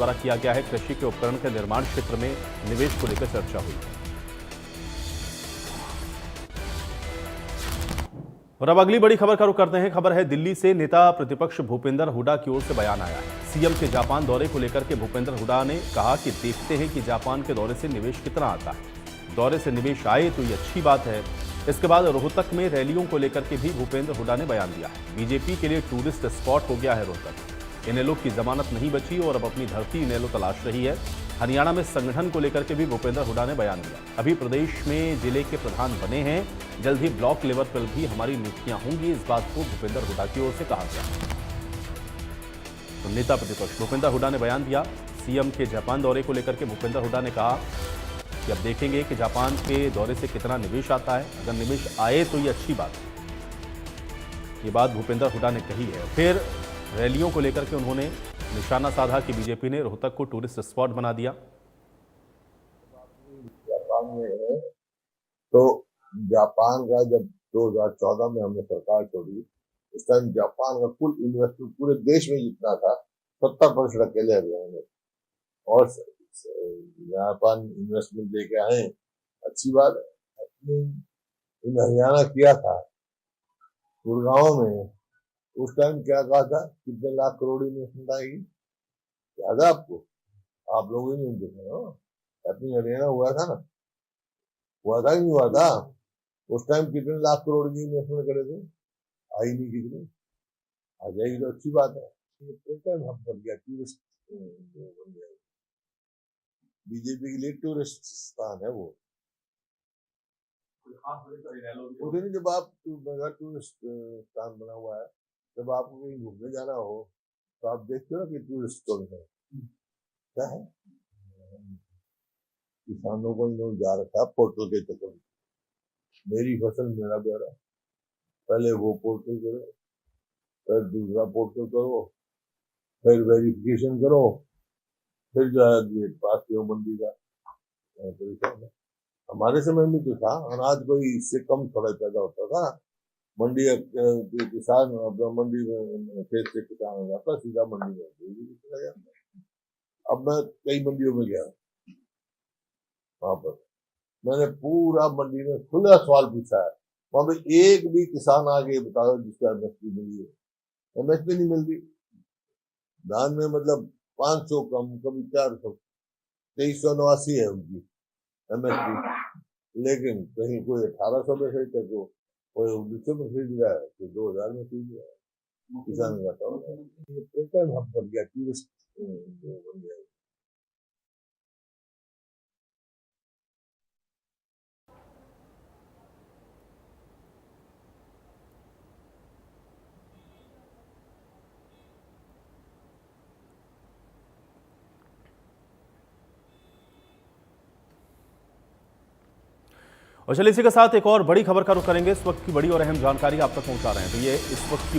द्वारा किया गया है। कृषि के उपकरण के निर्माण क्षेत्र में निवेश को लेकर चर्चा हुई। और अब अगली बड़ी खबर का रुख करते हैं। खबर है दिल्ली से। नेता प्रतिपक्ष भूपेंद्र हुड्डा की ओर से बयान आया है। सीएम के जापान दौरे को लेकर के भूपेंद्र हुड्डा ने कहा कि देखते हैं कि जापान के दौरे से निवेश कितना आता है। दौरे से निवेश आए तो ये अच्छी बात है। इसके बाद रोहतक में रैलियों को लेकर के भी भूपेंद्र हुड्डा ने बयान दिया है। बीजेपी के लिए टूरिस्ट स्पॉट हो गया है रोहतक। इनेलो की जमानत नहीं बची और अब अपनी धरती इनेलो तलाश रही है। हरियाणा में संगठन को लेकर के भी भूपेंद्र हुड्डा ने बयान दिया। अभी प्रदेश में जिले के प्रधान बने हैं, जल्द ही ब्लॉक लेवल पर भी हमारी नियुक्तियां होंगी। इस बात को भूपेंद्र हुड्डा की ओर से कहा गया। तो नेता प्रतिपक्ष भूपेंद्र हुड्डा ने बयान दिया। सीएम के जापान दौरे को लेकर के भूपेंद्र हुड्डा ने कहा कि अब देखेंगे कि जापान के दौरे से कितना निवेश आता है। अगर निवेश आए तो ये अच्छी बात है। ये बात भूपेंद्र हुड्डा ने कही है। फिर रैलियों को लेकर के उन्होंने निशाना साधा कि बीजेपी ने रोहतक को टूरिस्ट स्पॉट बना दिया। जापान में है तो जापान का जब 2014 में हमने सरकार छोड़ी, उस टाइम जापान का कुल इन्वेस्टमेंट पूरे देश में जितना था 70% अकेले हरियाणा में, और जापान इन्वेस्टमेंट लेके आए। अच्छी बात है। अपने इन हरियाणा किया था गुड़गांव में, उस टाइम क्या कहा था, कितने लाख करोड़ इन्वेस्टमेंट आएगी, याद है आपको? आप लोग ही नहीं देखे हो। अपनी हरियाणा हुआ था ना, हुआ था कि नहीं हुआ था? उस टाइम कितने लाख करोड़ की इन्वेस्टमेंट करे थे, आई नहीं कितनी। आ जाएगी तो अच्छी बात है। पर्यटन हब बन गया, टूरिस्ट बन गया। बीजेपी के लिए टूरिस्ट स्थान है वो। उधर जब आप टूरिस्ट स्थान बना हुआ है, जब आपको कहीं घूमने जाना हो तो आप देखते हो ना कि टूरिस्ट कौन है, क्या है। किसानों को लोग जा रखा है पोर्टल के चक्कर में, मेरी फसल मेरा ब्यौरा। पहले वो पोर्टल करो, फिर दूसरा पोर्टल करो, फिर वेरिफिकेशन करो, फिर जो है पास हो मंडी का। परेशान है। हमारे समय में तो था, अनाज कोई इससे कम थोड़ा पैदा होता था। मंडी किसान अपना मंडी में खेत से किसान हो जाता, सीधा मंडी में चला जाता। अब मैं कई मंडियों में गया, वहां पर मैंने पूरा मंडी में खुला सवाल पूछा है। वहां पे एक भी किसान आगे बताओ जिसका एमएसपी मिली है। एमएसपी नहीं मिलती। धान में मतलब 500 कम, कभी 400, 2389 है उनकी एमएसपी, लेकिन कहीं कोई 1800 में खरीदता, को कोई 1900 में खरीद रहा है, कोई 2000 में खरीद रहा है। किसान जाता होगा। ये पर्यटन हब बन गया, टूरिस्ट बन गया। और चलिए इसी के साथ एक और बड़ी खबर का रुख करेंगे। इस वक्त की बड़ी और अहम जानकारी आप तक पहुंचा रहे हैं। तो ये इस वक्त की